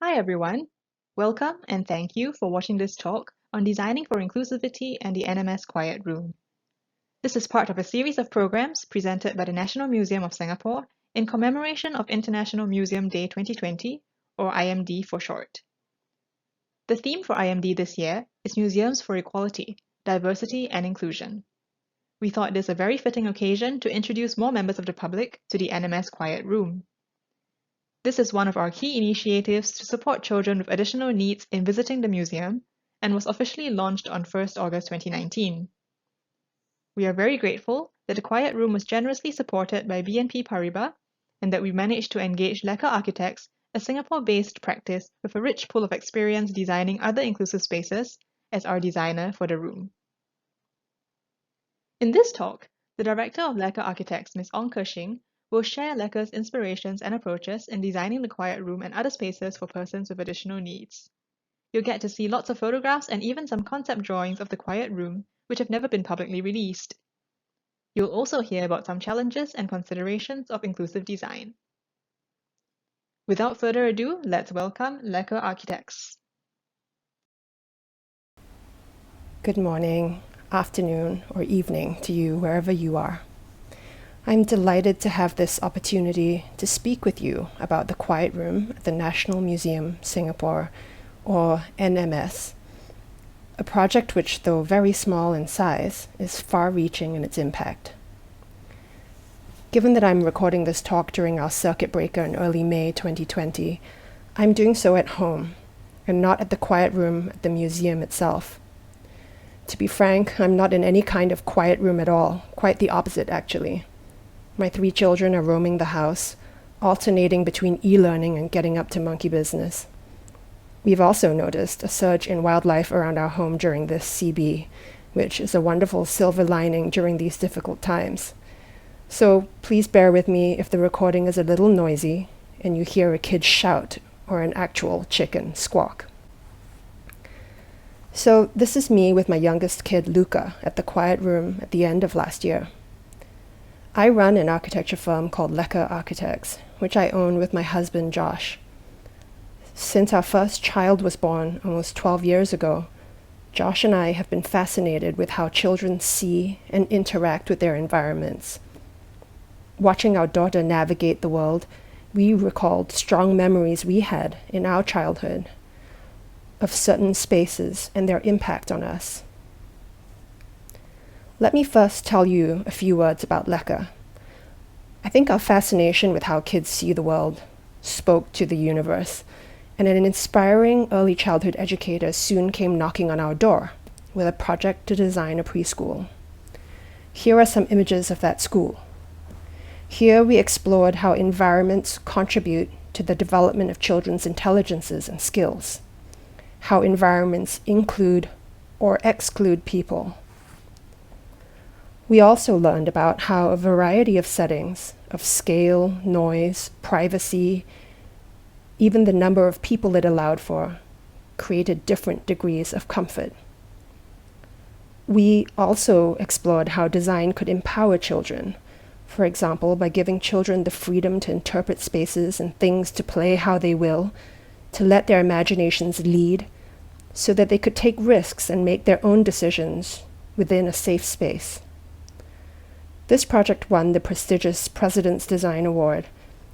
Hi everyone. Welcome and thank you for watching this talk on designing for inclusivity and the NMS Quiet Room. This is part of a series of programs presented by the National Museum of Singapore in commemoration of International Museum Day 2020, or IMD for short. The theme for IMD this year is Museums for Equality, Diversity and Inclusion. We thought this a very fitting occasion to introduce more members of the public to the NMS Quiet Room. This is one of our key initiatives to support children with additional needs in visiting the museum and was officially launched on 1st August 2019. We are very grateful that the Quiet Room was generously supported by BNP Paribas and that we managed to engage Lekker Architects, a Singapore-based practice with a rich pool of experience designing other inclusive spaces, as our designer for the room. In this talk, the director of Lekker Architects, Ms. Ong Kershing, will share Lekker's inspirations and approaches in designing the quiet room and other spaces for persons with additional needs. You'll get to see lots of photographs and even some concept drawings of the quiet room, which have never been publicly released. You'll also hear about some challenges and considerations of inclusive design. Without further ado, let's welcome Lekker Architects. Good morning, afternoon, or evening to you wherever you are. I'm delighted to have this opportunity to speak with you about the Quiet Room at the National Museum, Singapore, or NMS, a project which, though very small in size, is far-reaching in its impact. Given that I'm recording this talk during our circuit breaker in early May 2020, I'm doing so at home, and not at the Quiet Room at the museum itself. To be frank, I'm not in any kind of quiet room at all, quite the opposite actually. My 3 children are roaming the house, alternating between e-learning and getting up to monkey business. We've also noticed a surge in wildlife around our home during this CB, which is a wonderful silver lining during these difficult times. So please bear with me if the recording is a little noisy and you hear a kid shout or an actual chicken squawk. So this is me with my youngest kid, Luca, at the Quiet Room at the end of last year. I run an architecture firm called Lekker Architects, which I own with my husband, Josh. Since our first child was born almost 12 years ago, Josh and I have been fascinated with how children see and interact with their environments. Watching our daughter navigate the world, we recalled strong memories we had in our childhood of certain spaces and their impact on us. Let me first tell you a few words about Lekker. I think our fascination with how kids see the world spoke to the universe, and an inspiring early childhood educator soon came knocking on our door with a project to design a preschool. Here are some images of that school. Here we explored how environments contribute to the development of children's intelligences and skills, how environments include or exclude people. We also learned about how a variety of settings of scale, noise, privacy, even the number of people it allowed for, created different degrees of comfort. We also explored how design could empower children, for example, by giving children the freedom to interpret spaces and things to play how they will, to let their imaginations lead, so that they could take risks and make their own decisions within a safe space. This project won the prestigious President's Design Award,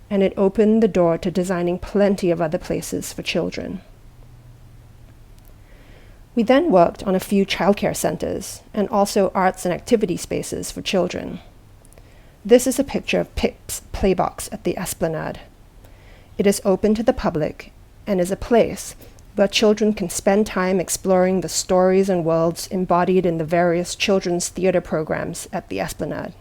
and it opened the door to designing plenty of other places for children. We then worked on a few childcare centers and also arts and activity spaces for children. This is a picture of Pip's Playbox at the Esplanade. It is open to the public and is a place where children can spend time exploring the stories and worlds embodied in the various children's theater programs at the Esplanade.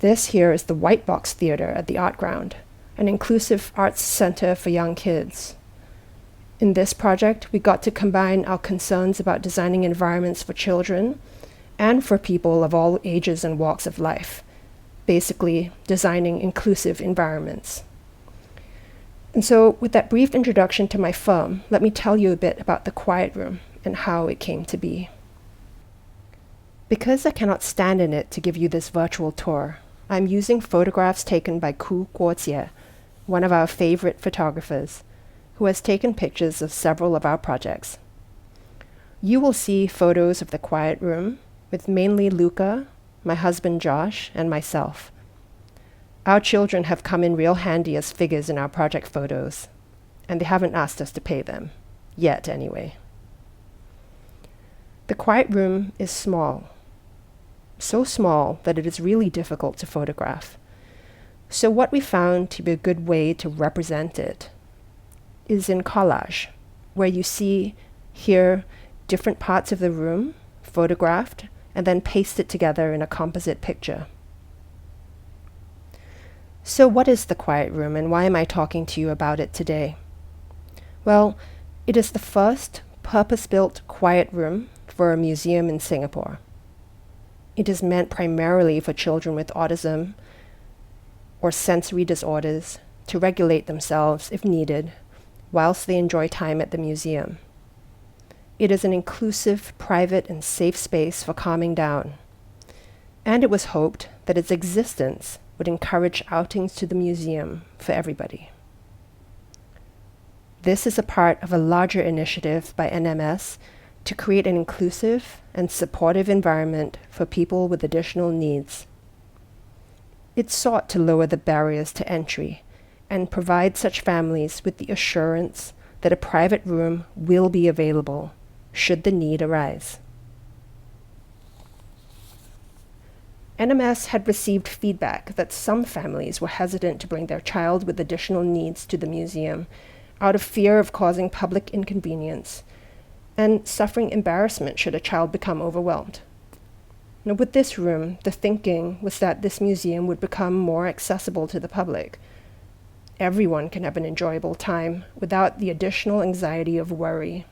This here is the White Box Theater at the Art Ground, an inclusive arts center for young kids. In this project, we got to combine our concerns about designing environments for children and for people of all ages and walks of life, basically designing inclusive environments. And so, with that brief introduction to my firm, let me tell you a bit about the Quiet Room and how it came to be. Because I cannot stand in it to give you this virtual tour, I'm using photographs taken by Ku Guojie, one of our favorite photographers, who has taken pictures of several of our projects. You will see photos of the quiet room with mainly Luca, my husband Josh, and myself. Our children have come in real handy as figures in our project photos, and they haven't asked us to pay them. Yet, anyway. The quiet room is small. So small that it is really difficult to photograph. So what we found to be a good way to represent it is in collage, where you see here different parts of the room photographed and then pasted together in a composite picture. So what is the quiet room, and why am I talking to you about it today? Well, it is the first purpose-built quiet room for a museum in Singapore. It is meant primarily for children with autism or sensory disorders to regulate themselves if needed whilst they enjoy time at the museum. It is an inclusive, private, and safe space for calming down. And it was hoped that its existence would encourage outings to the museum for everybody. This is a part of a larger initiative by NMS to create an inclusive and supportive environment for people with additional needs. It sought to lower the barriers to entry and provide such families with the assurance that a private room will be available should the need arise. NMS had received feedback that some families were hesitant to bring their child with additional needs to the museum out of fear of causing public inconvenience and suffering embarrassment should a child become overwhelmed. Now, with this room, the thinking was that this museum would become more accessible to the public. Everyone can have an enjoyable time without the additional anxiety of worry.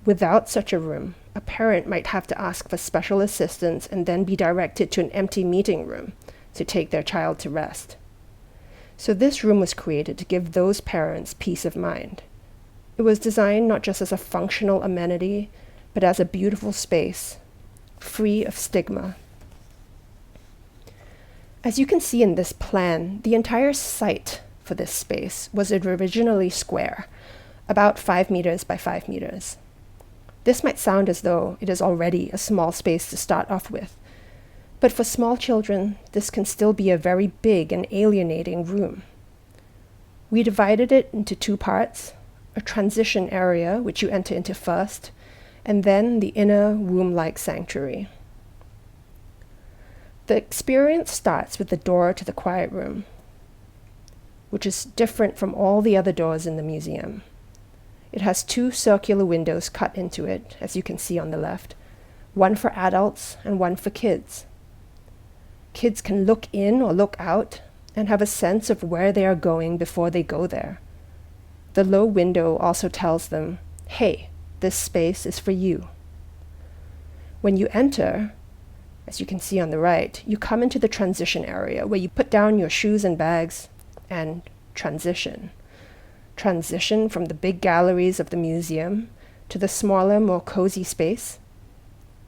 Without such a room, a parent might have to ask for special assistance and then be directed to an empty meeting room to take their child to rest. So this room was created to give those parents peace of mind. It was designed not just as a functional amenity, but as a beautiful space, free of stigma. As you can see in this plan, the entire site for this space was originally square, about 5 meters by 5 meters. This might sound as though it is already a small space to start off with, but for small children, this can still be a very big and alienating room. We divided it into 2 parts, a transition area, which you enter into first, and then the inner womb-like sanctuary. The experience starts with the door to the quiet room, which is different from all the other doors in the museum. It has 2 circular windows cut into it, as you can see on the left, one for adults and one for kids. Kids can look in or look out and have a sense of where they are going before they go there. The low window also tells them, hey, this space is for you. When you enter, as you can see on the right, you come into the transition area where you put down your shoes and bags and transition. Transition from the big galleries of the museum to the smaller, more cozy space.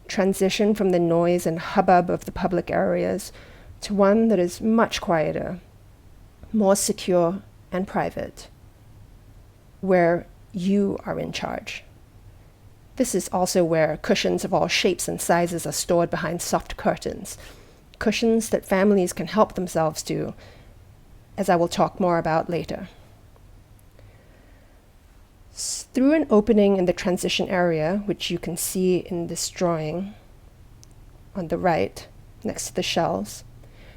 Transition from the noise and hubbub of the public areas to one that is much quieter, more secure and private, where you are in charge. This is also where cushions of all shapes and sizes are stored behind soft curtains, cushions that families can help themselves to, as I will talk more about later. Through an opening in the transition area, which you can see in this drawing on the right, next to the shelves,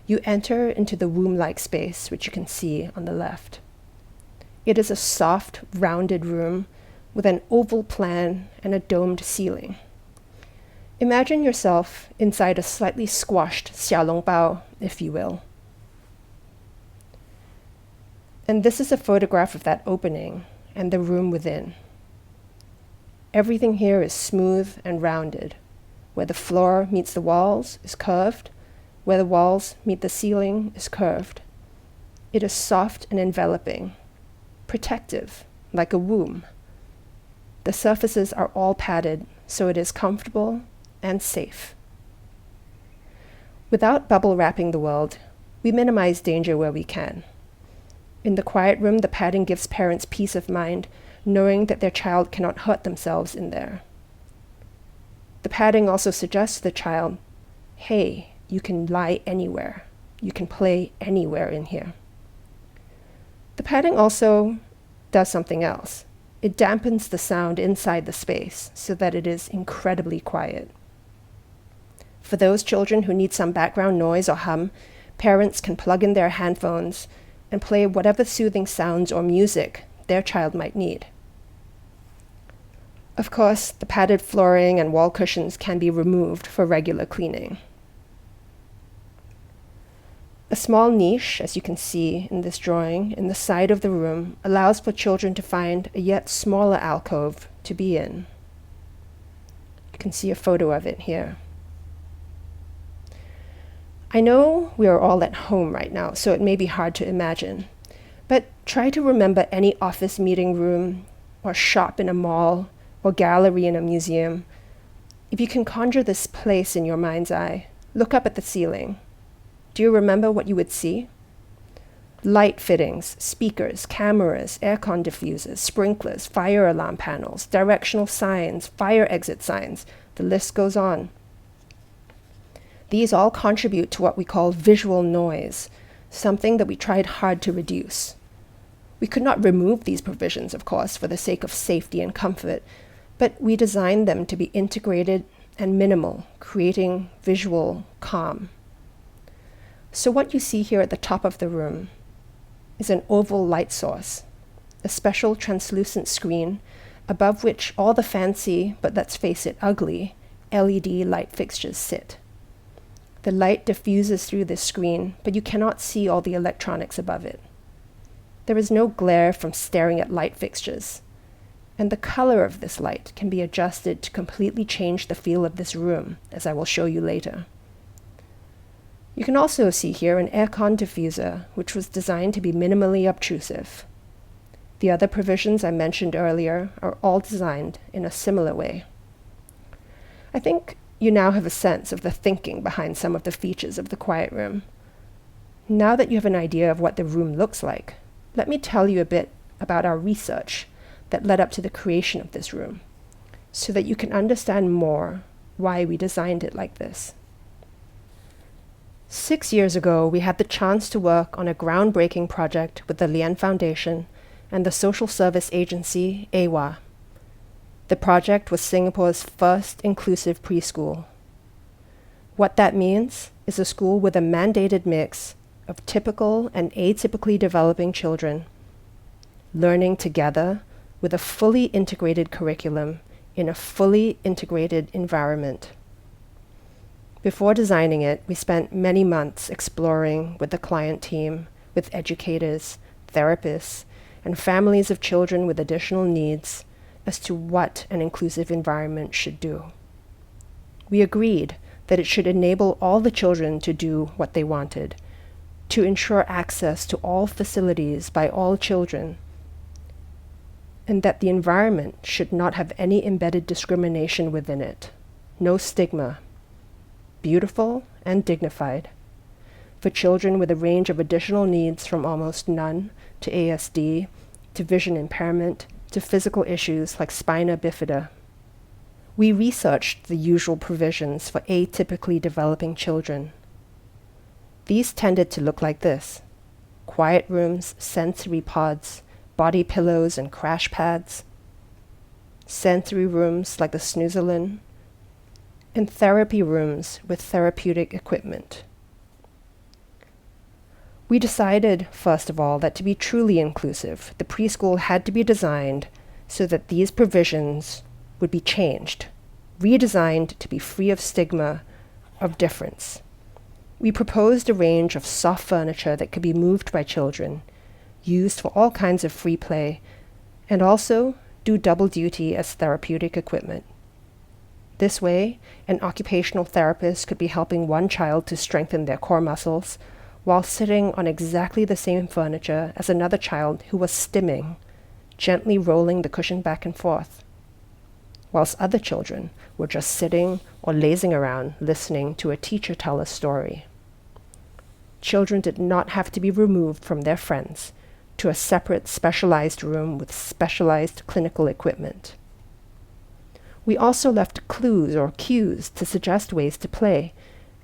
you enter into the womb-like space, which you can see on the left. It is a soft, rounded room with an oval plan and a domed ceiling. Imagine yourself inside a slightly squashed xiaolongbao, if you will. And this is a photograph of that opening and the room within. Everything here is smooth and rounded. Where the floor meets the walls is curved. Where the walls meet the ceiling is curved. It is soft and enveloping, protective, like a womb. The surfaces are all padded, so it is comfortable and safe. Without bubble wrapping the world, we minimize danger where we can. In the quiet room, the padding gives parents peace of mind, knowing that their child cannot hurt themselves in there. The padding also suggests to the child, hey, you can lie anywhere. You can play anywhere in here. The padding also does something else. It dampens the sound inside the space so that it is incredibly quiet. For those children who need some background noise or hum, parents can plug in their handphones and play whatever soothing sounds or music their child might need. Of course, the padded flooring and wall cushions can be removed for regular cleaning. A small niche, as you can see in this drawing, in the side of the room allows for children to find a yet smaller alcove to be in. You can see a photo of it here. I know we are all at home right now, so it may be hard to imagine, but try to remember any office meeting room or shop in a mall or gallery in a museum. If you can conjure this place in your mind's eye, look up at the ceiling. Do you remember what you would see? Light fittings, speakers, cameras, aircon diffusers, sprinklers, fire alarm panels, directional signs, fire exit signs. The list goes on. These all contribute to what we call visual noise, something that we tried hard to reduce. We could not remove these provisions, of course, for the sake of safety and comfort, but we designed them to be integrated and minimal, creating visual calm. So what you see here at the top of the room is an oval light source, a special translucent screen above which all the fancy, but let's face it, ugly, LED light fixtures sit. The light diffuses through this screen, but you cannot see all the electronics above it. There is no glare from staring at light fixtures, and the color of this light can be adjusted to completely change the feel of this room, as I will show you later. You can also see here an aircon diffuser, which was designed to be minimally obtrusive. The other provisions I mentioned earlier are all designed in a similar way. I think you now have a sense of the thinking behind some of the features of the quiet room. Now that you have an idea of what the room looks like, let me tell you a bit about our research that led up to the creation of this room, so that you can understand more why we designed it like this. 6 years ago, we had the chance to work on a groundbreaking project with the Lien Foundation and the social service agency, AWA. The project was Singapore's first inclusive preschool. What that means is a school with a mandated mix of typical and atypically developing children, learning together with a fully integrated curriculum in a fully integrated environment. Before designing it, we spent many months exploring with the client team, with educators, therapists, and families of children with additional needs as to what an inclusive environment should do. We agreed that it should enable all the children to do what they wanted, to ensure access to all facilities by all children, and that the environment should not have any embedded discrimination within it, no stigma, beautiful and dignified, for children with a range of additional needs from almost none to ASD, to vision impairment, to physical issues like spina bifida. We researched the usual provisions for atypically developing children. These tended to look like this: quiet rooms, sensory pods, body pillows and crash pads, sensory rooms like the Snoozerlin, and therapy rooms with therapeutic equipment. We decided, first of all, that to be truly inclusive, the preschool had to be designed so that these provisions would be changed, redesigned to be free of stigma of difference. We proposed a range of soft furniture that could be moved by children, used for all kinds of free play, and also do double duty as therapeutic equipment. This way, an occupational therapist could be helping one child to strengthen their core muscles while sitting on exactly the same furniture as another child who was stimming, gently rolling the cushion back and forth, whilst other children were just sitting or lazing around listening to a teacher tell a story. Children did not have to be removed from their friends to a separate specialized room with specialized clinical equipment. We also left clues or cues to suggest ways to play,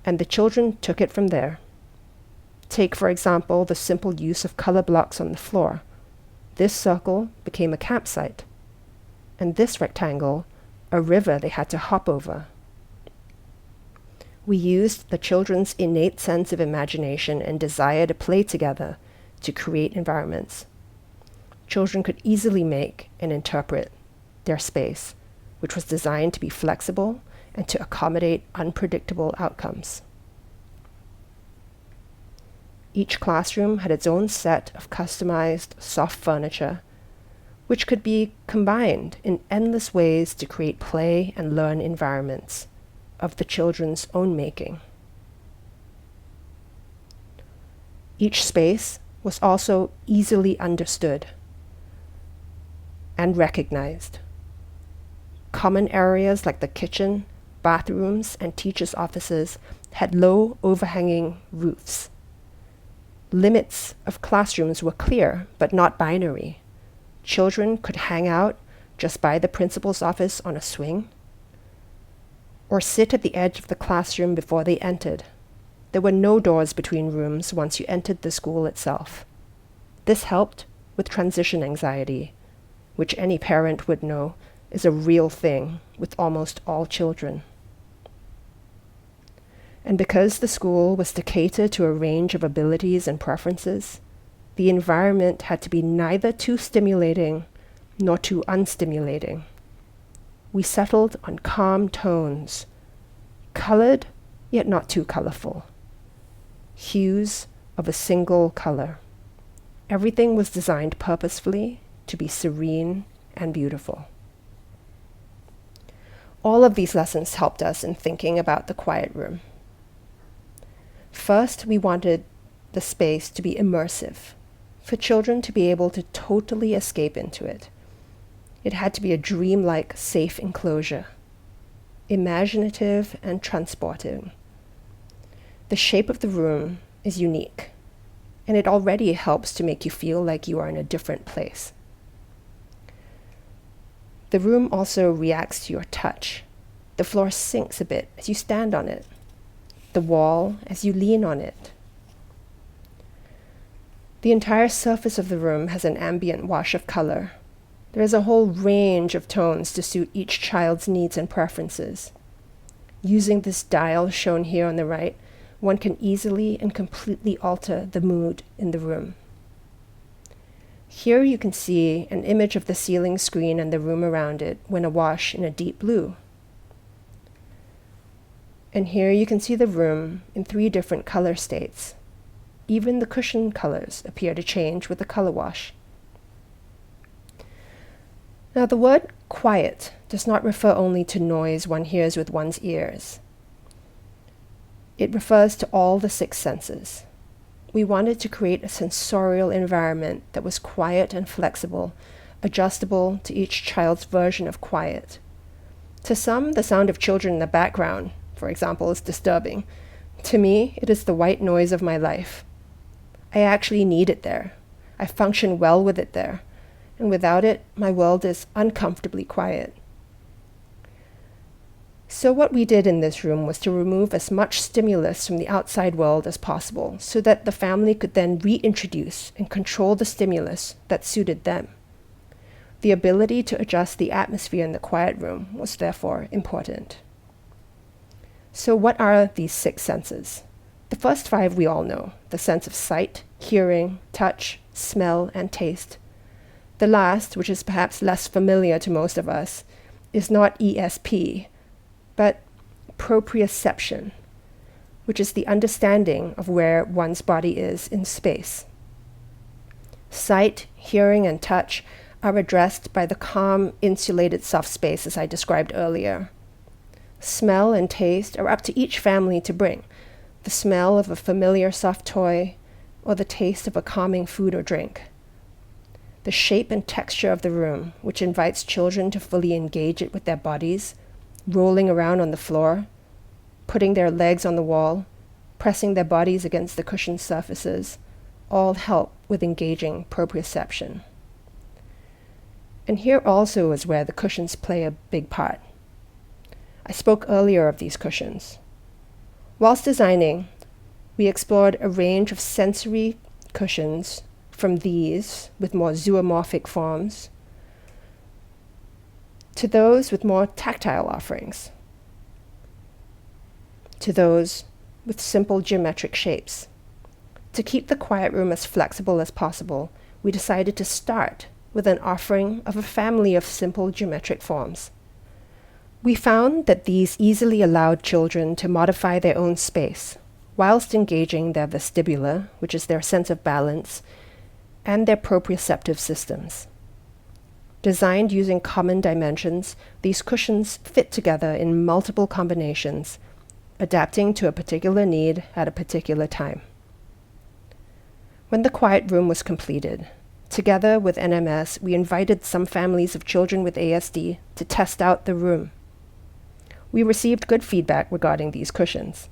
and the children took it from there. Take, for example, the simple use of color blocks on the floor. This circle became a campsite, and this rectangle, a river they had to hop over. We used the children's innate sense of imagination and desire to play together to create environments. Children could easily make and interpret their space, which was designed to be flexible and to accommodate unpredictable outcomes. Each classroom had its own set of customized soft furniture, which could be combined in endless ways to create play and learn environments of the children's own making. Each space was also easily understood and recognized. Common areas like the kitchen, bathrooms, and teachers' offices had low overhanging roofs. Limits of classrooms were clear, but not binary. Children could hang out just by the principal's office on a swing, or sit at the edge of the classroom before they entered. There were no doors between rooms once you entered the school itself. This helped with transition anxiety, which any parent would know is a real thing with almost all children. And because the school was to cater to a range of abilities and preferences, the environment had to be neither too stimulating nor too unstimulating. We settled on calm tones, colored yet not too colorful, hues of a single color. Everything was designed purposefully to be serene and beautiful. All of these lessons helped us in thinking about the quiet room. First, we wanted the space to be immersive, for children to be able to totally escape into it. It had to be a dreamlike, safe enclosure, imaginative and transporting. The shape of the room is unique, and it already helps to make you feel like you are in a different place. The room also reacts to your touch. The floor sinks a bit as you stand on it, the wall as you lean on it. The entire surface of the room has an ambient wash of color. There is a whole range of tones to suit each child's needs and preferences. Using this dial shown here on the right, one can easily and completely alter the mood in the room. Here you can see an image of the ceiling screen and the room around it when awash in a deep blue. And here you can see the room in 3 different color states. Even the cushion colors appear to change with the color wash. Now the word quiet does not refer only to noise one hears with one's ears. It refers to all the 6 senses. We wanted to create a sensorial environment that was quiet and flexible, adjustable to each child's version of quiet. To some, the sound of children in the background, for example, is disturbing. To me, it is the white noise of my life. I actually need it there. I function well with it there. And without it, my world is uncomfortably quiet. So what we did in this room was to remove as much stimulus from the outside world as possible so that the family could then reintroduce and control the stimulus that suited them. The ability to adjust the atmosphere in the quiet room was therefore important. So what are these 6 senses? The first 5 we all know, the sense of sight, hearing, touch, smell, and taste. The last, which is perhaps less familiar to most of us, is not ESP, but proprioception, which is the understanding of where one's body is in space. Sight, hearing, and touch are addressed by the calm, insulated soft space as I described earlier. Smell and taste are up to each family to bring. The smell of a familiar soft toy, or the taste of a calming food or drink. The shape and texture of the room, which invites children to fully engage it with their bodies, rolling around on the floor, putting their legs on the wall, pressing their bodies against the cushioned surfaces, all help with engaging proprioception. And here also is where the cushions play a big part. I spoke earlier of these cushions. Whilst designing, we explored a range of sensory cushions, from these with more zoomorphic forms to those with more tactile offerings, to those with simple geometric shapes. To keep the quiet room as flexible as possible, we decided to start with an offering of a family of simple geometric forms. We found that these easily allowed children to modify their own space, whilst engaging their vestibular, which is their sense of balance, and their proprioceptive systems. Designed using common dimensions, these cushions fit together in multiple combinations, adapting to a particular need at a particular time. When the quiet room was completed, together with NMS, we invited some families of children with ASD to test out the room. We received good feedback regarding these cushions.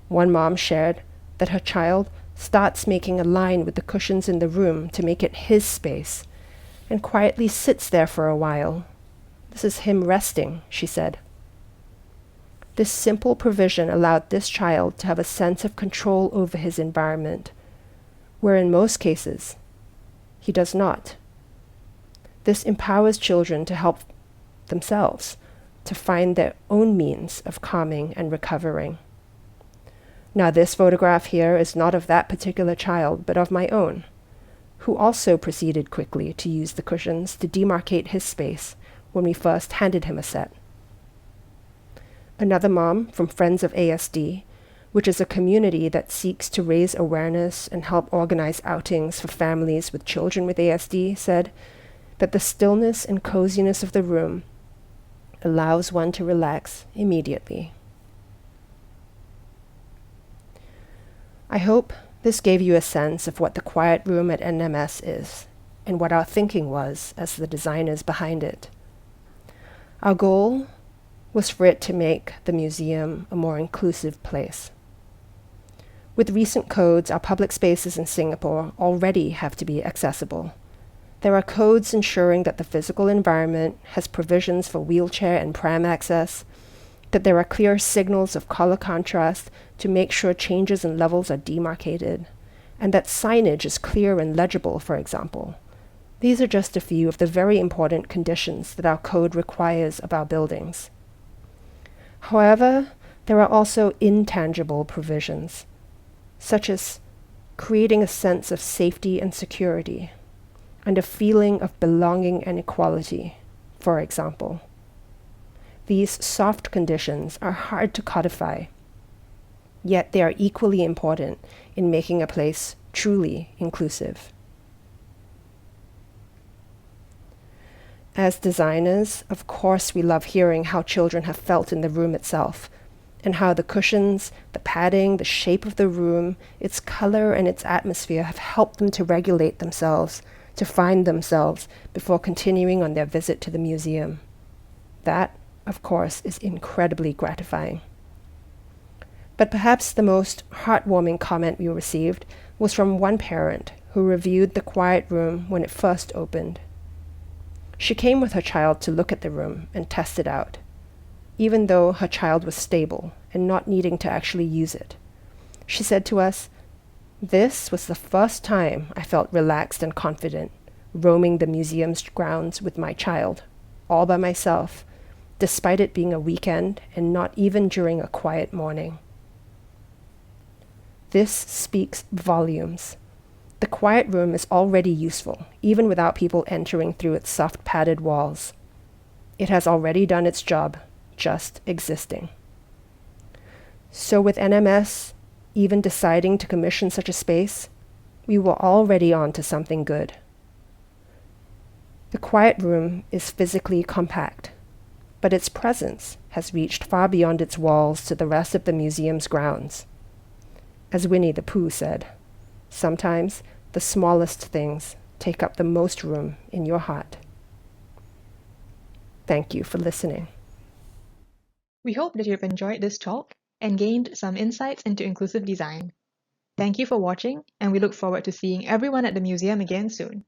One mom shared that her child starts making a line with the cushions in the room to make it his space, and quietly sits there for a while. This is him resting, she said. This simple provision allowed this child to have a sense of control over his environment, where in most cases, he does not. This empowers children to help themselves, to find their own means of calming and recovering. Now, this photograph here is not of that particular child, but of my own, who also proceeded quickly to use the cushions to demarcate his space when we first handed him a set. Another mom from Friends of ASD, which is a community that seeks to raise awareness and help organize outings for families with children with ASD, said that the stillness and coziness of the room allows one to relax immediately. I hope this gave you a sense of what the quiet room at NMS is, and what our thinking was as the designers behind it. Our goal was for it to make the museum a more inclusive place. With recent codes, our public spaces in Singapore already have to be accessible. There are codes ensuring that the physical environment has provisions for wheelchair and pram access, that there are clear signals of color contrast to make sure changes in levels are demarcated, and that signage is clear and legible, for example. These are just a few of the very important conditions that our code requires of our buildings. However, there are also intangible provisions, such as creating a sense of safety and security, and a feeling of belonging and equality, for example. These soft conditions are hard to codify, yet they are equally important in making a place truly inclusive. As designers, of course, we love hearing how children have felt in the room itself, and how the cushions, the padding, the shape of the room, its color and its atmosphere have helped them to regulate themselves, to find themselves before continuing on their visit to the museum. That, of course, is incredibly gratifying. But perhaps the most heartwarming comment we received was from one parent who reviewed the quiet room when it first opened. She came with her child to look at the room and test it out, even though her child was stable and not needing to actually use it. She said to us, "This was the first time I felt relaxed and confident, roaming the museum's grounds with my child, all by myself, despite it being a weekend and not even during a quiet morning." This speaks volumes. The quiet room is already useful, even without people entering through its soft padded walls. It has already done its job, just existing. So with NMS even deciding to commission such a space, we were already on to something good. The quiet room is physically compact, but its presence has reached far beyond its walls to the rest of the museum's grounds. As Winnie the Pooh said, sometimes the smallest things take up the most room in your heart. Thank you for listening. We hope that you've enjoyed this talk and gained some insights into inclusive design. Thank you for watching, and we look forward to seeing everyone at the museum again soon.